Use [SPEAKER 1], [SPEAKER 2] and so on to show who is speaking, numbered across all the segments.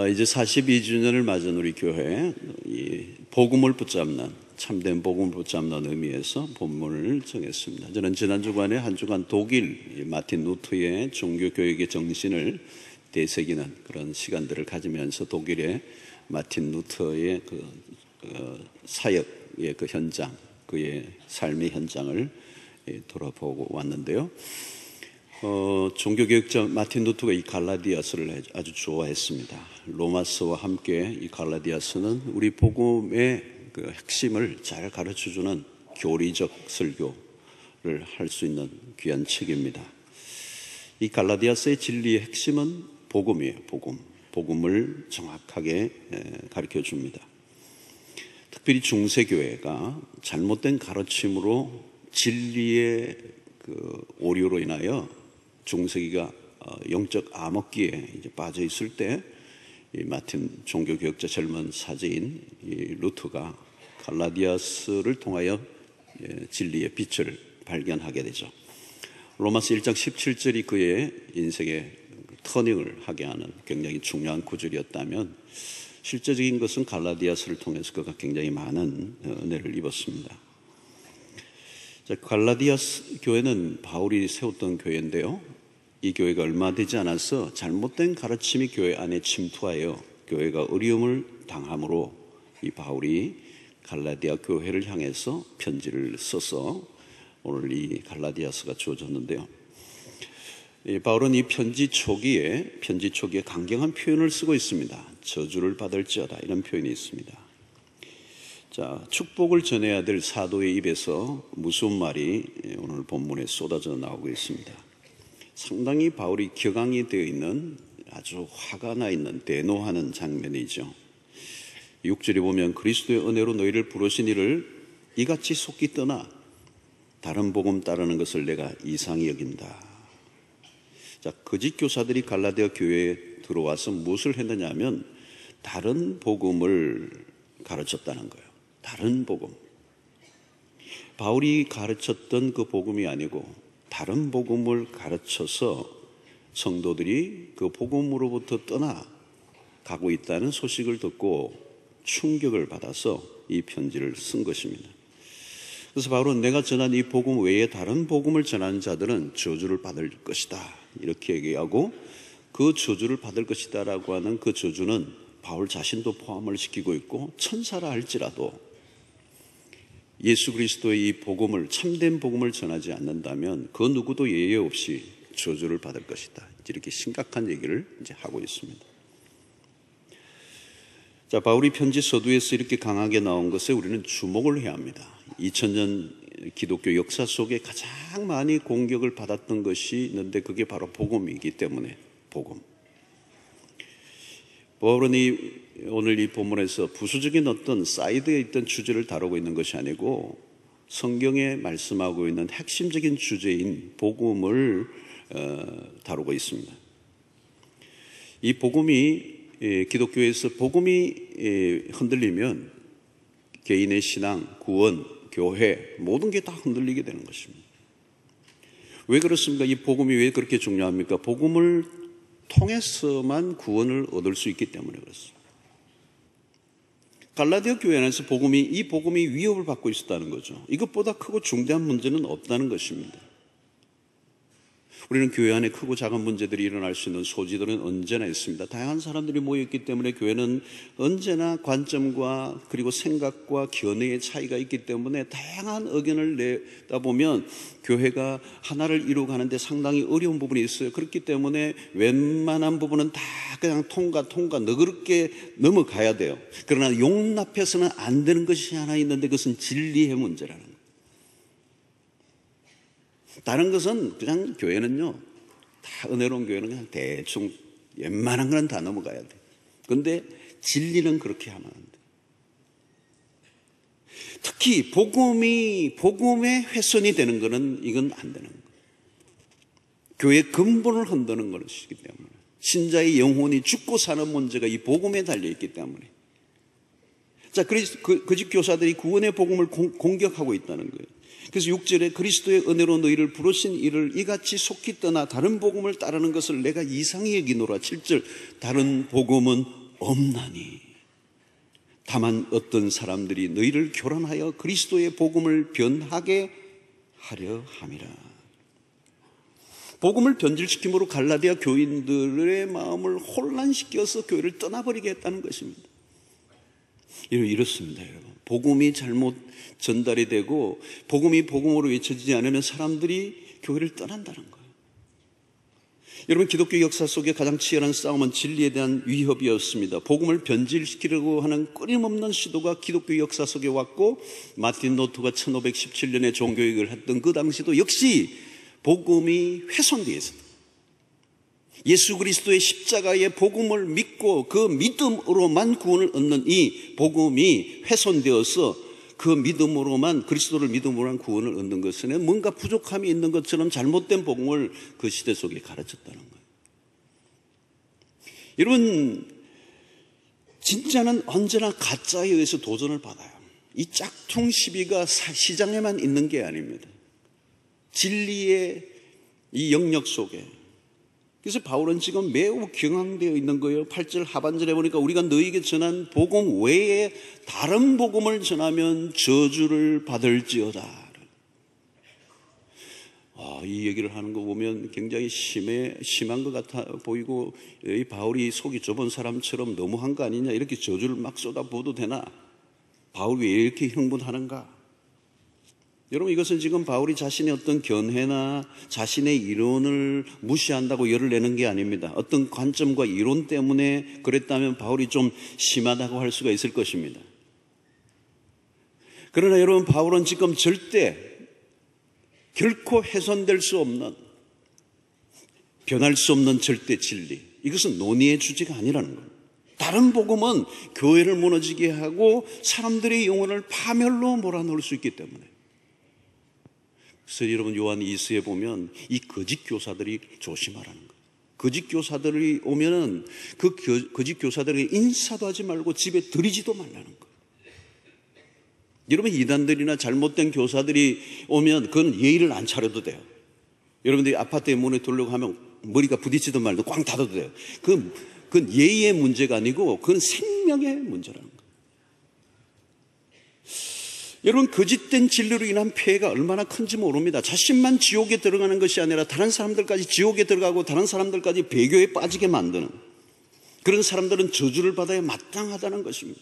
[SPEAKER 1] 이제 42주년을 맞은 우리 교회, 이 복음을 붙잡는, 참된 복음을 붙잡는 의미에서 본문을 정했습니다. 저는 지난 주간에 한 주간 독일 마틴 루터의 종교교육의 정신을 되새기는 그런 시간들을 가지면서 독일의 마틴 루터의 사역의 그 현장, 그의 삶의 현장을 돌아보고 왔는데요. 종교개혁자 마틴 루터가 이 갈라디아서를 아주 좋아했습니다. 로마서와 함께 이 갈라디아서는 우리 복음의 그 핵심을 잘 가르쳐주는 교리적 설교를 할 수 있는 귀한 책입니다. 이 갈라디아서의 진리의 핵심은 복음이에요. 복음을 정확하게 가르쳐 줍니다. 특별히 중세교회가 잘못된 가르침으로 진리의 그 오류로 인하여 중세기가 영적 암흑기에 이제 빠져 있을 때 이 마틴 종교개혁자 젊은 사제인 이 루터가 갈라디아서를 통하여 진리의 빛을 발견하게 되죠. 로마서 1장 17절이 그의 인생의 터닝을 하게 하는 굉장히 중요한 구절이었다면 실제적인 것은 갈라디아서를 통해서 그가 굉장히 많은 은혜를 입었습니다. 자, 갈라디아서 교회는 바울이 세웠던 교회인데요. 이 교회가 얼마 되지 않아서 잘못된 가르침이 교회 안에 침투하여 교회가 어려움을 당함으로 이 바울이 갈라디아 교회를 향해서 편지를 써서 오늘 이 갈라디아서가 주어졌는데요. 바울은 이 편지 초기에 강경한 표현을 쓰고 있습니다. 저주를 받을지어다, 이런 표현이 있습니다. 자, 축복을 전해야 될 사도의 입에서 무서운 말이 오늘 본문에 쏟아져 나오고 있습니다. 상당히 바울이 격앙이 되어 있는, 아주 화가 나 있는, 대노하는 장면이죠. 6절에 보면 그리스도의 은혜로 너희를 부르신 이를 이같이 속기 떠나 다른 복음 따르는 것을 내가 이상히 여긴다. 자, 거짓 교사들이 갈라디아 교회에 들어와서 무엇을 했느냐 하면 다른 복음을 가르쳤다는 거예요. 다른 복음. 바울이 가르쳤던 그 복음이 아니고 다른 복음을 가르쳐서 성도들이 그 복음으로부터 떠나가고 있다는 소식을 듣고 충격을 받아서 이 편지를 쓴 것입니다. 그래서 바울은 내가 전한 이 복음 외에 다른 복음을 전하는 자들은 저주를 받을 것이다, 이렇게 얘기하고, 그 저주를 받을 것이다 라고 하는 그 저주는 바울 자신도 포함을 시키고 있고 천사라 할지라도 예수 그리스도의 이 복음을, 참된 복음을 전하지 않는다면 그 누구도 예외 없이 저주를 받을 것이다, 이렇게 심각한 얘기를 이제 하고 있습니다. 자, 바울이 편지 서두에서 이렇게 강하게 나온 것에 우리는 주목을 해야 합니다. 2000년 기독교 역사 속에 가장 많이 공격을 받았던 것이 있는데 그게 바로 복음이기 때문에 복음. 바울은 오늘 이 본문에서 부수적인 어떤 사이드에 있던 주제를 다루고 있는 것이 아니고 성경에 말씀하고 있는 핵심적인 주제인 복음을 다루고 있습니다. 이 복음이, 기독교에서 복음이 흔들리면 개인의 신앙, 구원, 교회 모든 게 다 흔들리게 되는 것입니다. 왜 그렇습니까? 이 복음이 왜 그렇게 중요합니까? 복음을 통해서만 구원을 얻을 수 있기 때문에 그렇습니다. 갈라디아 교회 안에서 이 복음이 위협을 받고 있었다는 거죠. 이것보다 크고 중대한 문제는 없다는 것입니다. 우리는 교회 안에 크고 작은 문제들이 일어날 수 있는 소지들은 언제나 있습니다. 다양한 사람들이 모여있기 때문에 교회는 언제나 관점과 그리고 생각과 견해의 차이가 있기 때문에 다양한 의견을 내다 보면 교회가 하나를 이루어가는데 상당히 어려운 부분이 있어요. 그렇기 때문에 웬만한 부분은 다 그냥 통과 너그럽게 넘어가야 돼요. 그러나 용납해서는 안 되는 것이 하나 있는데 그것은 진리의 문제라는 거예요. 다른 것은 그냥 교회는요, 다 은혜로운 교회는 그냥 대충 웬만한 건 다 넘어가야 돼. 그런데 진리는 그렇게 하면 안 돼. 특히 복음의 훼손이 되는 것은 이건 안 되는 거예요. 교회의 근본을 흔드는 것이기 때문에, 신자의 영혼이 죽고 사는 문제가 이 복음에 달려있기 때문에. 자, 거짓 교사들이 구원의 복음을 공격하고 있다는 거예요. 그래서 6절에 그리스도의 은혜로 너희를 부르신 이를 이같이 속히 떠나 다른 복음을 따르는 것을 내가 이상히 여기노라. 7절 다른 복음은 없나니 다만 어떤 사람들이 너희를 교란하여 그리스도의 복음을 변하게 하려 함이라. 복음을 변질시킴으로 갈라디아 교인들의 마음을 혼란시켜서 교회를 떠나버리게 했다는 것입니다. 이렇습니다, 여러분. 복음이 잘못 전달이 되고 복음이 복음으로 외쳐지지 않으면 사람들이 교회를 떠난다는 거예요. 여러분, 기독교 역사 속에 가장 치열한 싸움은 진리에 대한 위협이었습니다. 복음을 변질시키려고 하는 끊임없는 시도가 기독교 역사 속에 왔고, 마틴 루터가 1517년에 종교개혁을 했던 그 당시도 역시 복음이 훼손되어 있었다. 예수 그리스도의 십자가의 복음을 믿고 그 믿음으로만 구원을 얻는 이 복음이 훼손되어서 그 믿음으로만, 그리스도를 믿음으로만 구원을 얻는 것은 뭔가 부족함이 있는 것처럼 잘못된 복음을 그 시대 속에 가르쳤다는 거예요. 여러분, 진짜는 언제나 가짜에 의해서 도전을 받아요. 이 짝퉁 시비가 시장에만 있는 게 아닙니다. 진리의 이 영역 속에. 그래서 바울은 지금 매우 경황되어 있는 거예요. 8절 하반절에 보니까 우리가 너희에게 전한 복음 외에 다른 복음을 전하면 저주를 받을지어다. 이 얘기를 하는 거 보면 굉장히 심한 것 같아 보이고, 이 바울이 속이 좁은 사람처럼 너무한 거 아니냐, 이렇게 저주를 막 쏟아부어도 되나? 바울이 왜 이렇게 흥분하는가? 여러분, 이것은 지금 바울이 자신의 어떤 견해나 자신의 이론을 무시한다고 열을 내는 게 아닙니다. 어떤 관점과 이론 때문에 그랬다면 바울이 좀 심하다고 할 수가 있을 것입니다. 그러나 여러분, 바울은 지금 절대 결코 훼손될 수 없는, 변할 수 없는 절대 진리, 이것은 논의의 주제가 아니라는 거예요. 다른 복음은 교회를 무너지게 하고 사람들의 영혼을 파멸로 몰아넣을 수 있기 때문에. 그래서 여러분, 요한 2서에 보면 이 거짓 교사들이 조심하라는 거예요. 거짓 교사들이 오면은 그 거짓 교사들에게 인사도 하지 말고 집에 들이지도 말라는 거예요. 여러분, 이단들이나 잘못된 교사들이 오면 그건 예의를 안 차려도 돼요. 여러분들이 아파트에 문에 들려고 하면 머리가 부딪히든 말든 꽝 닫아도 돼요. 그건 예의의 문제가 아니고 그건 생명의 문제라는 거예요. 여러분, 거짓된 진리로 인한 폐해가 얼마나 큰지 모릅니다. 자신만 지옥에 들어가는 것이 아니라 다른 사람들까지 지옥에 들어가고 다른 사람들까지 배교에 빠지게 만드는, 그런 사람들은 저주를 받아야 마땅하다는 것입니다.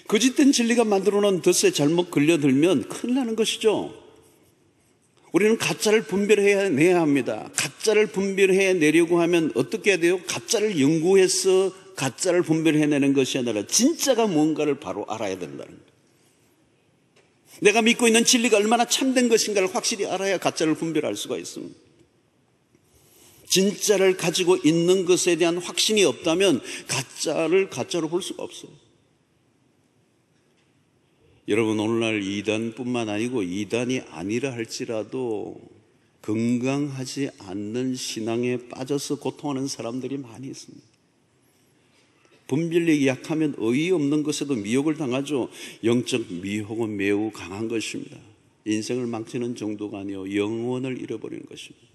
[SPEAKER 1] 거짓된 진리가 만들어놓은 덫에 잘못 걸려들면 큰일 나는 것이죠. 우리는 가짜를 분별해내야 합니다. 가짜를 분별해내려고 하면 어떻게 해야 돼요? 가짜를 연구해서 가짜를 분별해내는 것이 아니라 진짜가 뭔가를 바로 알아야 된다는 거예요. 내가 믿고 있는 진리가 얼마나 참된 것인가를 확실히 알아야 가짜를 분별할 수가 있습니다. 진짜를 가지고 있는 것에 대한 확신이 없다면 가짜를 가짜로 볼 수가 없어요. 여러분, 오늘날 이단뿐만 아니고 이단이 아니라 할지라도 건강하지 않는 신앙에 빠져서 고통하는 사람들이 많이 있습니다. 분별력이 약하면 어이없는 것에도 미혹을 당하죠. 영적 미혹은 매우 강한 것입니다. 인생을 망치는 정도가 아니요 영혼을 잃어버리는 것입니다.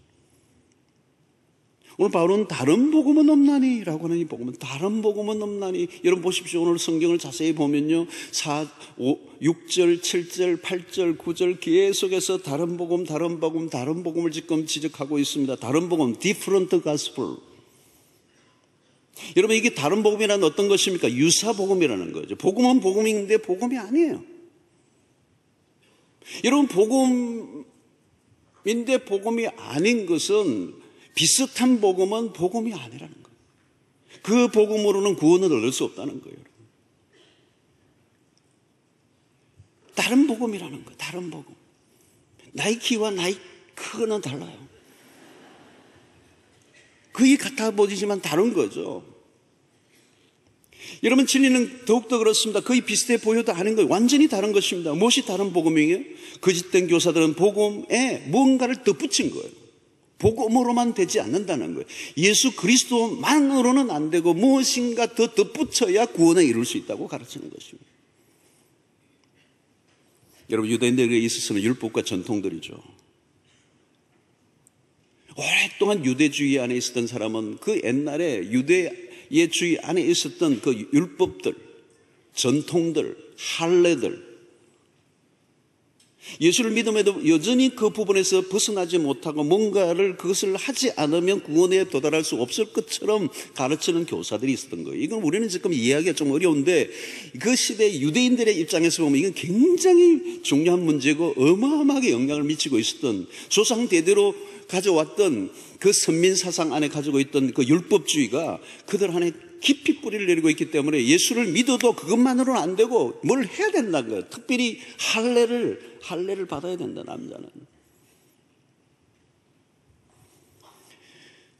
[SPEAKER 1] 오늘 바울은 다른 복음은 없나니 라고 하는 이 복음은, 다른 복음은 없나니. 여러분 보십시오. 오늘 성경을 자세히 보면요, 6절, 7절, 8절, 9절 계속해서 다른 복음을 지금 지적하고 있습니다. 다른 복음, different gospel. 여러분, 이게 다른 복음이란 어떤 것입니까? 유사 복음이라는 거죠. 복음은 복음인데 복음이 아니에요. 여러분, 복음인데 복음이 아닌 것은, 비슷한 복음은 복음이 아니라는 거예요. 그 복음으로는 구원을 얻을 수 없다는 거예요. 다른 복음이라는 거예요. 다른 복음. 나이키와 나이크는 달라요. 거의 같아 보이지만 다른 거죠. 여러분, 진리는 더욱더 그렇습니다. 거의 비슷해 보여도 아닌 거예요. 완전히 다른 것입니다. 무엇이 다른 복음이에요? 거짓된 교사들은 복음에 뭔가를 덧붙인 거예요. 복음으로만 되지 않는다는 거예요. 예수 그리스도만으로는 안 되고 무엇인가 더 덧붙여야 구원을 이룰 수 있다고 가르치는 것입니다. 여러분, 유대인들에게 있어서는 율법과 전통들이죠. 오랫동안 유대주의 안에 있었던 사람은 그 옛날에 유대의 주의 안에 있었던 그 율법들, 전통들, 할례들, 예수를 믿음에도 여전히 그 부분에서 벗어나지 못하고 뭔가를 그것을 하지 않으면 구원에 도달할 수 없을 것처럼 가르치는 교사들이 있었던 거예요. 이건 우리는 지금 이해하기가 좀 어려운데 그 시대 유대인들의 입장에서 보면 이건 굉장히 중요한 문제고 어마어마하게 영향을 미치고 있었던, 조상 대대로 가져왔던 그 선민 사상 안에 가지고 있던 그 율법주의가 그들 안에 깊이 뿌리를 내리고 있기 때문에 예수를 믿어도 그것만으로는 안 되고 뭘 해야 된다는 거예요. 특별히 할례를 받아야 된다, 남자는.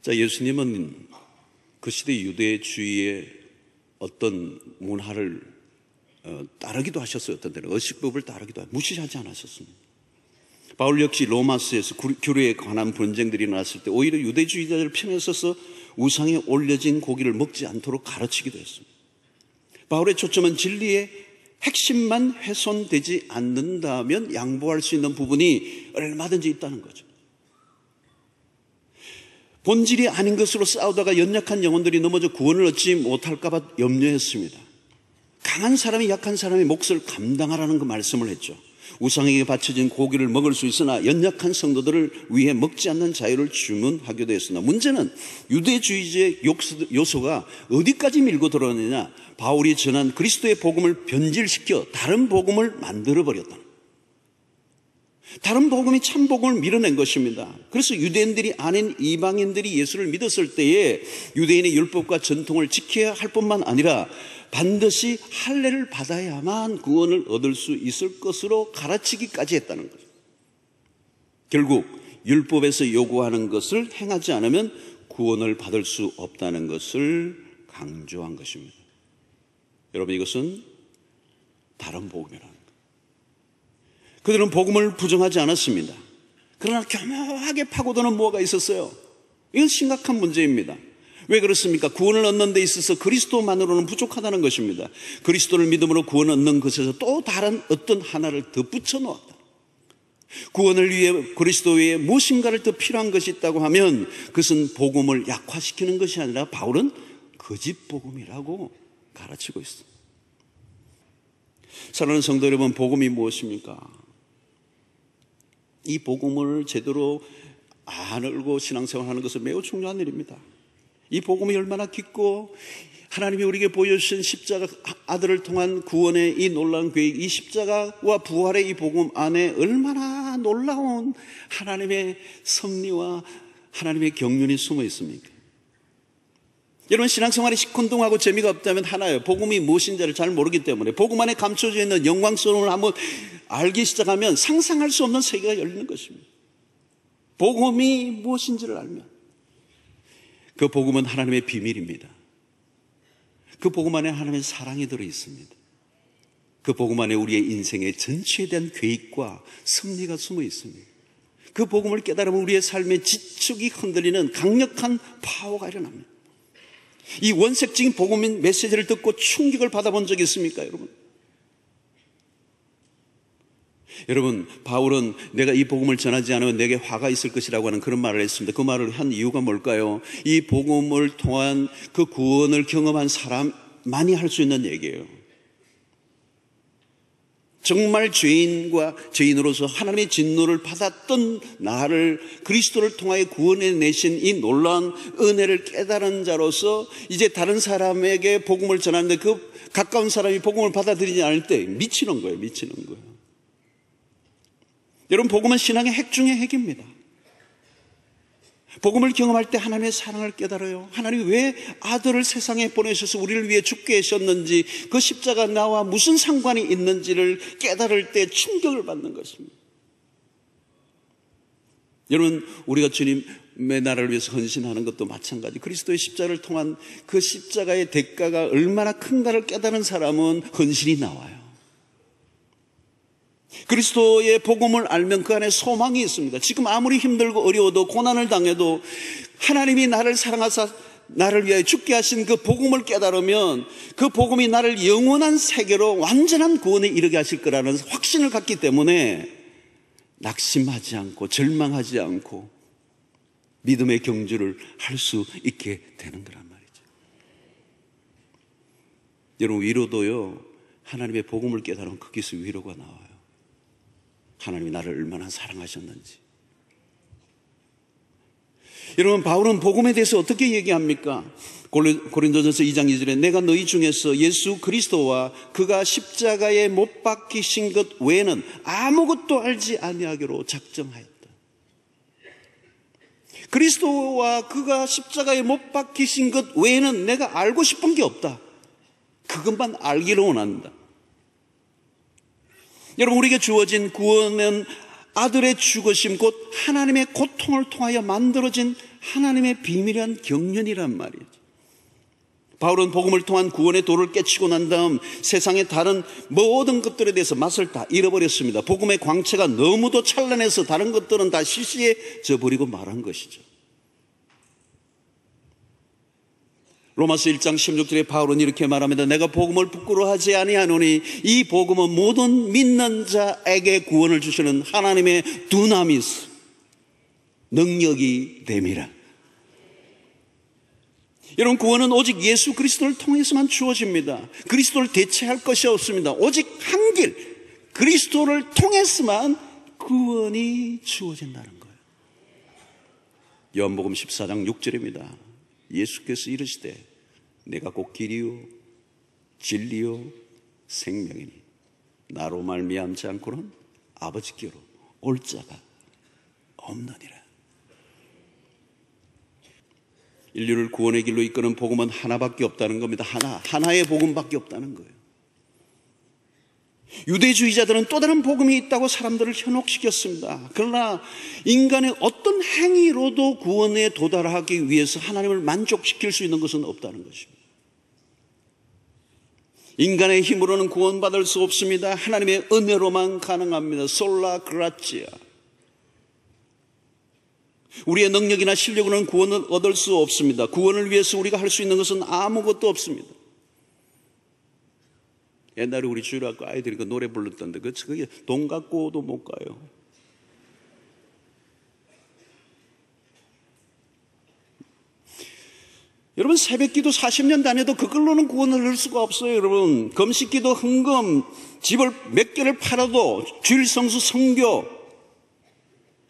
[SPEAKER 1] 자, 예수님은 그 시대 유대주의의 어떤 문화를 따르기도 하셨어요. 어떤 때는 의식법을 따르기도 하고 무시하지 않았었습니다. 바울 역시 로마서에서 규례에 관한 분쟁들이 나왔을 때 오히려 유대주의자들 편에 서서 우상에 올려진 고기를 먹지 않도록 가르치기도 했습니다. 바울의 초점은 진리의 핵심만 훼손되지 않는다면 양보할 수 있는 부분이 얼마든지 있다는 거죠. 본질이 아닌 것으로 싸우다가 연약한 영혼들이 넘어져 구원을 얻지 못할까 봐 염려했습니다. 강한 사람이 약한 사람의 몫을 감당하라는 그 말씀을 했죠. 우상에게 바쳐진 고기를 먹을 수 있으나 연약한 성도들을 위해 먹지 않는 자유를 주문하기도 했으나, 문제는 유대주의의 요소가 어디까지 밀고 들어오느냐, 바울이 전한 그리스도의 복음을 변질시켜 다른 복음을 만들어버렸다. 다른 복음이 참 복음을 밀어낸 것입니다. 그래서 유대인들이 아닌 이방인들이 예수를 믿었을 때에 유대인의 율법과 전통을 지켜야 할 뿐만 아니라 반드시 할례를 받아야만 구원을 얻을 수 있을 것으로 가르치기까지 했다는 거죠. 결국 율법에서 요구하는 것을 행하지 않으면 구원을 받을 수 없다는 것을 강조한 것입니다. 여러분, 이것은 다른 복음이라는 거예요. 그들은 복음을 부정하지 않았습니다. 그러나 교묘하게 파고드는 뭐가 있었어요. 이건 심각한 문제입니다. 왜 그렇습니까? 구원을 얻는 데 있어서 그리스도만으로는 부족하다는 것입니다. 그리스도를 믿음으로 구원을 얻는 것에서 또 다른 어떤 하나를 더 붙여 놓았다. 구원을 위해 그리스도 외에 무엇인가를 더 필요한 것이 있다고 하면 그것은 복음을 약화시키는 것이 아니라 바울은 거짓 복음이라고 가르치고 있습니다. 사랑하는 성도 여러분, 복음이 무엇입니까? 이 복음을 제대로 알고 신앙생활하는 것은 매우 중요한 일입니다. 이 복음이 얼마나 깊고 하나님이 우리에게 보여주신 십자가 아들을 통한 구원의 이 놀라운 계획, 이 십자가와 부활의 이 복음 안에 얼마나 놀라운 하나님의 섭리와 하나님의 경륜이 숨어 있습니까? 여러분, 신앙생활이 시큰둥하고 재미가 없다면 하나예요. 복음이 무엇인지를 잘 모르기 때문에. 복음 안에 감춰져 있는 영광스러움을 한번 알기 시작하면 상상할 수 없는 세계가 열리는 것입니다. 복음이 무엇인지를 알면 그 복음은 하나님의 비밀입니다. 그 복음 안에 하나님의 사랑이 들어있습니다. 그 복음 안에 우리의 인생의 전체에 대한 계획과 섭리가 숨어 있습니다. 그 복음을 깨달으면 우리의 삶의 지축이 흔들리는 강력한 파워가 일어납니다. 이 원색적인 복음인 메시지를 듣고 충격을 받아본 적이 있습니까, 여러분? 여러분, 바울은 내가 이 복음을 전하지 않으면 내게 화가 있을 것이라고 하는 그런 말을 했습니다. 그 말을 한 이유가 뭘까요? 이 복음을 통한 그 구원을 경험한 사람만이 할 수 있는 얘기예요. 정말 죄인으로서 하나님의 진노를 받았던 나를 그리스도를 통하여 구원해 내신 이 놀라운 은혜를 깨달은 자로서 이제 다른 사람에게 복음을 전하는데 그 가까운 사람이 복음을 받아들이지 않을 때 미치는 거예요. 여러분, 복음은 신앙의 핵 중의 핵입니다. 복음을 경험할 때 하나님의 사랑을 깨달아요. 하나님이 왜 아들을 세상에 보내셔서 우리를 위해 죽게 하셨는지, 그 십자가 나와 무슨 상관이 있는지를 깨달을 때 충격을 받는 것입니다. 여러분, 우리가 주님의 나라를 위해서 헌신하는 것도 마찬가지. 그리스도의 십자가를 통한 그 십자가의 대가가 얼마나 큰가를 깨달은 사람은 헌신이 나와요. 그리스도의 복음을 알면 그 안에 소망이 있습니다. 지금 아무리 힘들고 어려워도 고난을 당해도 하나님이 나를 사랑하사 나를 위하여 죽게 하신 그 복음을 깨달으면 그 복음이 나를 영원한 세계로 완전한 구원에 이르게 하실 거라는 확신을 갖기 때문에 낙심하지 않고 절망하지 않고 믿음의 경주를 할 수 있게 되는 거란 말이죠. 여러분, 위로도요, 하나님의 복음을 깨달으면 거기서 위로가 나와요. 하나님이 나를 얼마나 사랑하셨는지. 여러분, 바울은 복음에 대해서 어떻게 얘기합니까? 고린도전서 2장 2절에 내가 너희 중에서 예수 그리스도와 그가 십자가에 못 박히신 것 외에는 아무것도 알지 아니하기로 작정하였다. 그리스도와 그가 십자가에 못 박히신 것 외에는 내가 알고 싶은 게 없다. 그것만 알기를 원한다. 여러분, 우리에게 주어진 구원은 아들의 죽으심 곧 하나님의 고통을 통하여 만들어진 하나님의 비밀한 경륜이란 말이죠. 바울은 복음을 통한 구원의 도를 깨치고 난 다음 세상의 다른 모든 것들에 대해서 맛을 다 잃어버렸습니다. 복음의 광채가 너무도 찬란해서 다른 것들은 다 시시해져 버리고 말한 것이죠. 로마서 1장 16절에 바울은 이렇게 말합니다. 내가 복음을 부끄러워하지 아니하노니 이 복음은 모든 믿는 자에게 구원을 주시는 하나님의 두나미스 능력이 됨이라. 여러분, 구원은 오직 예수 그리스도를 통해서만 주어집니다. 그리스도를 대체할 것이 없습니다. 오직 한 길, 그리스도를 통해서만 구원이 주어진다는 거예요. 요한복음 14장 6절입니다. 예수께서 이르시되 내가 곧 길이요 진리요 생명이니 나로 말미암지 않고는 아버지께로 올 자가 없느니라. 인류를 구원의 길로 이끄는 복음은 하나밖에 없다는 겁니다. 하나의 복음밖에 없다는 거예요. 유대주의자들은 또 다른 복음이 있다고 사람들을 현혹시켰습니다. 그러나 인간의 어떤 행위로도 구원에 도달하기 위해서 하나님을 만족시킬 수 있는 것은 없다는 것입니다. 인간의 힘으로는 구원받을 수 없습니다. 하나님의 은혜로만 가능합니다. 솔라 그라치아. 우리의 능력이나 실력으로는 구원을 얻을 수 없습니다. 구원을 위해서 우리가 할 수 있는 것은 아무것도 없습니다. 옛날에 우리 주일학교 아이들이 그 노래 불렀던데 그게 돈 갖고도 못 가요. 여러분, 새벽기도 40년 다녀도 그걸로는 구원을 얻을 수가 없어요. 여러분, 금식기도 헌금, 집을 몇 개를 팔아도 주일 성수 성교,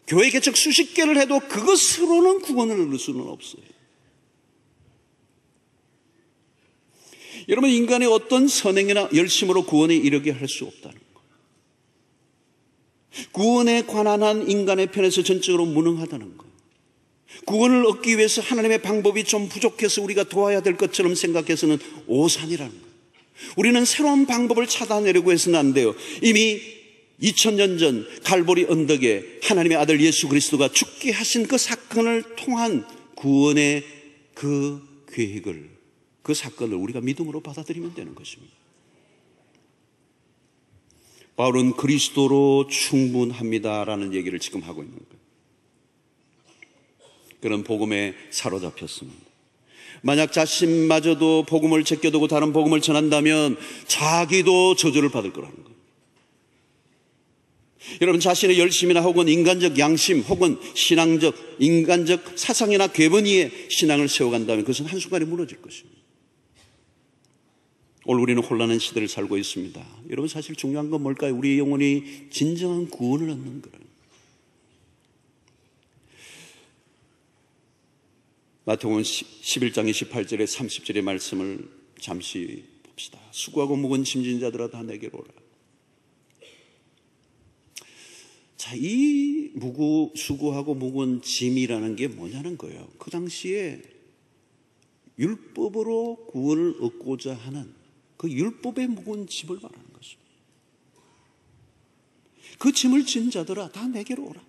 [SPEAKER 1] 교회 개척 수십 개를 해도 그것으로는 구원을 얻을 수는 없어요. 여러분, 인간의 어떤 선행이나 열심으로 구원에 이르게 할 수 없다는 거예요. 구원에 관한 한 인간의 편에서 전적으로 무능하다는 거예요. 구원을 얻기 위해서 하나님의 방법이 좀 부족해서 우리가 도와야 될 것처럼 생각해서는 오산이라는 거예요. 우리는 새로운 방법을 찾아내려고 해서는 안 돼요. 이미 2000년 전 갈보리 언덕에 하나님의 아들 예수 그리스도가 죽게 하신 그 사건을 통한 구원의 그 계획을, 그 사건을 우리가 믿음으로 받아들이면 되는 것입니다. 바울은 그리스도로 충분합니다라는 얘기를 지금 하고 있는 거예요. 그런 복음에 사로잡혔습니다. 만약 자신마저도 복음을 제껴두고 다른 복음을 전한다면 자기도 저주를 받을 거라는 거예요. 여러분, 자신의 열심이나 혹은 인간적 양심 혹은 신앙적, 인간적 사상이나 궤변위에 신앙을 세워간다면 그것은 한순간에 무너질 것입니다. 오늘 우리는 혼란한 시대를 살고 있습니다. 여러분, 사실 중요한 건 뭘까요? 우리의 영혼이 진정한 구원을 얻는 거예요. 마태복음 11장 28절에 30절의 말씀을 잠시 봅시다. 수고하고 무거운 짐진 자들아 다 내게로 오라. 자, 이 수고하고 무거운 짐이라는 게 뭐냐는 거예요. 그 당시에 율법으로 구원을 얻고자 하는 그 율법의 무거운 짐을 말하는 것입니다. 그 짐을 진 자들아 다 내게로 오라.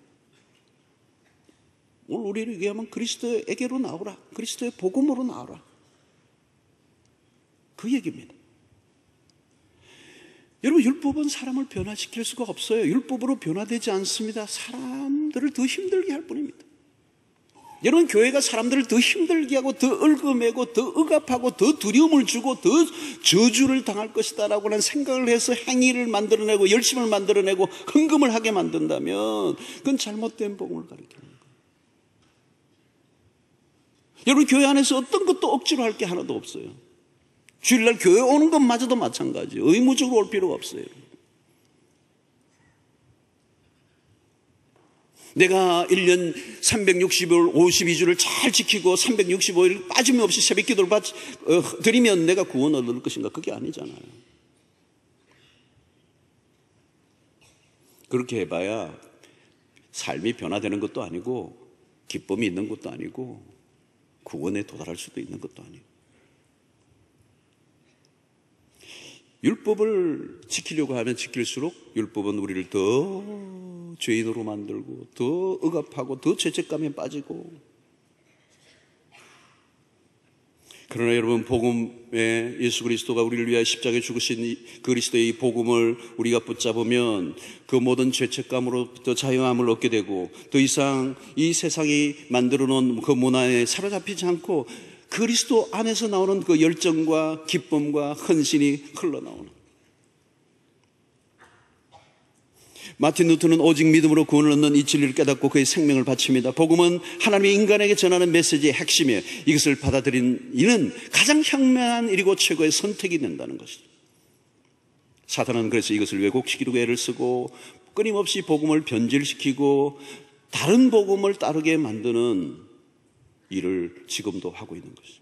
[SPEAKER 1] 오늘 우리를 얘기하면 그리스도에게로 나오라. 그리스도의 복음으로 나오라. 그 얘기입니다. 여러분, 율법은 사람을 변화시킬 수가 없어요. 율법으로 변화되지 않습니다. 사람들을 더 힘들게 할 뿐입니다. 여러분, 교회가 사람들을 더 힘들게 하고 더 얽어매고 더 억압하고 더 두려움을 주고 더 저주를 당할 것이다라고 하는 생각을 해서 행위를 만들어내고 열심을 만들어내고 헌금을 하게 만든다면 그건 잘못된 복음을 가리키는 거예요. 여러분, 교회 안에서 어떤 것도 억지로 할 게 하나도 없어요. 주일날 교회 오는 것마저도 마찬가지예요. 의무적으로 올 필요가 없어요. 내가 1년 365일 52주를 잘 지키고 365일 빠짐없이 새벽 기도를 드리면 내가 구원을 얻을 것인가? 그게 아니잖아요. 그렇게 해봐야 삶이 변화되는 것도 아니고 기쁨이 있는 것도 아니고 구원에 도달할 수도 있는 것도 아니고. 율법을 지키려고 하면 지킬수록 율법은 우리를 더 죄인으로 만들고 더 억압하고 더 죄책감에 빠지고. 그러나 여러분, 복음에 예수 그리스도가 우리를 위하여 십자가에 죽으신 이 그리스도의 이 복음을 우리가 붙잡으면 그 모든 죄책감으로부터 자유함을 얻게 되고, 더 이상 이 세상이 만들어 놓은 그 문화에 사로잡히지 않고 그리스도 안에서 나오는 그 열정과 기쁨과 헌신이 흘러나오는. 마틴 루터는 오직 믿음으로 구원을 얻는 이 진리를 깨닫고 그의 생명을 바칩니다. 복음은 하나님이 인간에게 전하는 메시지의 핵심이에요. 이것을 받아들인 이는 가장 현명한 일이고 최고의 선택이 된다는 것이죠. 사탄은 그래서 이것을 왜곡시키려고 애를 쓰고 끊임없이 복음을 변질시키고 다른 복음을 따르게 만드는 일을 지금도 하고 있는 것이죠.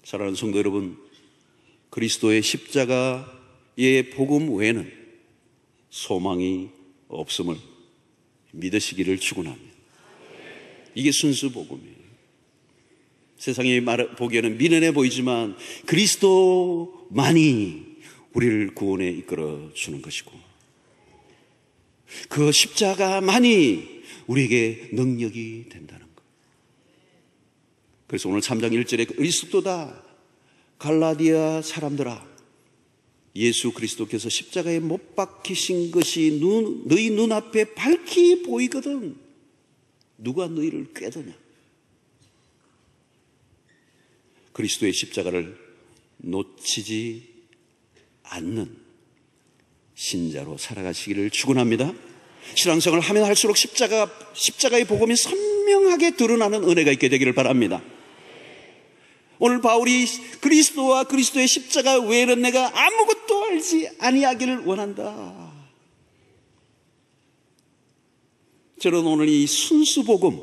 [SPEAKER 1] 사랑하는 성도 여러분, 그리스도의 십자가의 복음 외에는 소망이 없음을 믿으시기를 축원합니다. 이게 순수 복음이에요. 세상이 보기에는 미련해 보이지만 그리스도만이 우리를 구원에 이끌어 주는 것이고, 그 십자가만이 우리에게 능력이 된다는 것. 그래서 오늘 3장 1절에 그리스도다 갈라디아 사람들아, 예수 그리스도께서 십자가에 못 박히신 것이 너희 눈앞에 밝히 보이거든 누가 너희를 꾀드냐. 그리스도의 십자가를 놓치지 않는 신자로 살아가시기를 축원합니다. 신앙생활을 하면 할수록 십자가의 복음이 선명하게 드러나는 은혜가 있게 되기를 바랍니다. 오늘 바울이 그리스도와 그리스도의 십자가 외에는 내가 아무것도 알지 아니하기를 원한다. 저는 오늘 이 순수 복음,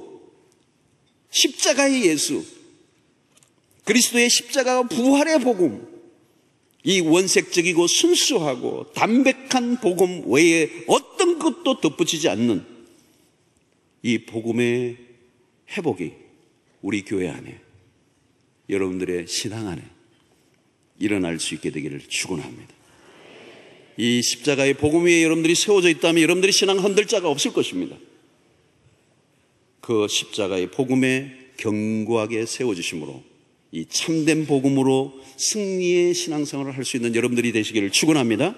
[SPEAKER 1] 십자가의 예수, 그리스도의 십자가와 부활의 복음, 이 원색적이고 순수하고 담백한 복음 외에 어떤 것도 덧붙이지 않는 이 복음의 회복이 우리 교회 안에, 여러분들의 신앙 안에 일어날 수 있게 되기를 축원합니다. 이 십자가의 복음 위에 여러분들이 세워져 있다면 여러분들이 신앙 흔들 자가 없을 것입니다. 그 십자가의 복음에 견고하게 세워주심으로 이 참된 복음으로 승리의 신앙생활을 할 수 있는 여러분들이 되시기를 축원합니다.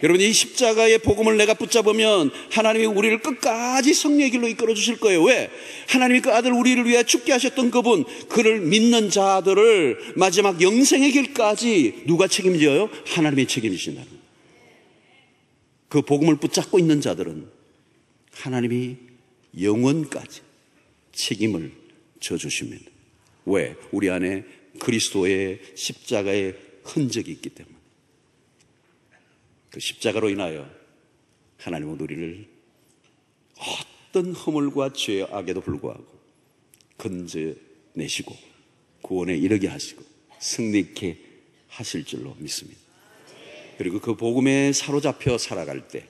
[SPEAKER 1] 여러분, 이 십자가의 복음을 내가 붙잡으면 하나님이 우리를 끝까지 성령의 길로 이끌어 주실 거예요. 왜? 하나님이 그 아들 우리를 위해 죽게 하셨던 그분, 그를 믿는 자들을 마지막 영생의 길까지 누가 책임져요? 하나님이 책임지신다는 거예요. 그 복음을 붙잡고 있는 자들은 하나님이 영원까지 책임을 져주십니다. 왜? 우리 안에 그리스도의 십자가의 흔적이 있기 때문에. 그 십자가로 인하여 하나님은 우리를 어떤 허물과 죄악에도 불구하고 건져내시고 구원에 이르게 하시고 승리케 하실 줄로 믿습니다. 그리고 그 복음에 사로잡혀 살아갈 때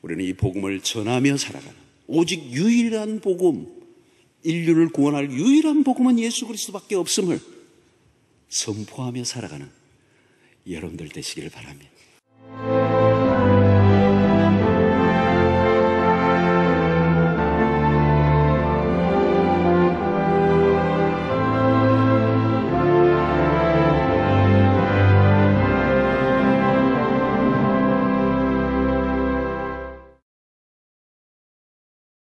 [SPEAKER 1] 우리는 이 복음을 전하며 살아가는, 오직 유일한 복음, 인류를 구원할 유일한 복음은 예수 그리스도밖에 없음을 선포하며 살아가는 여러분들 되시기를 바랍니다.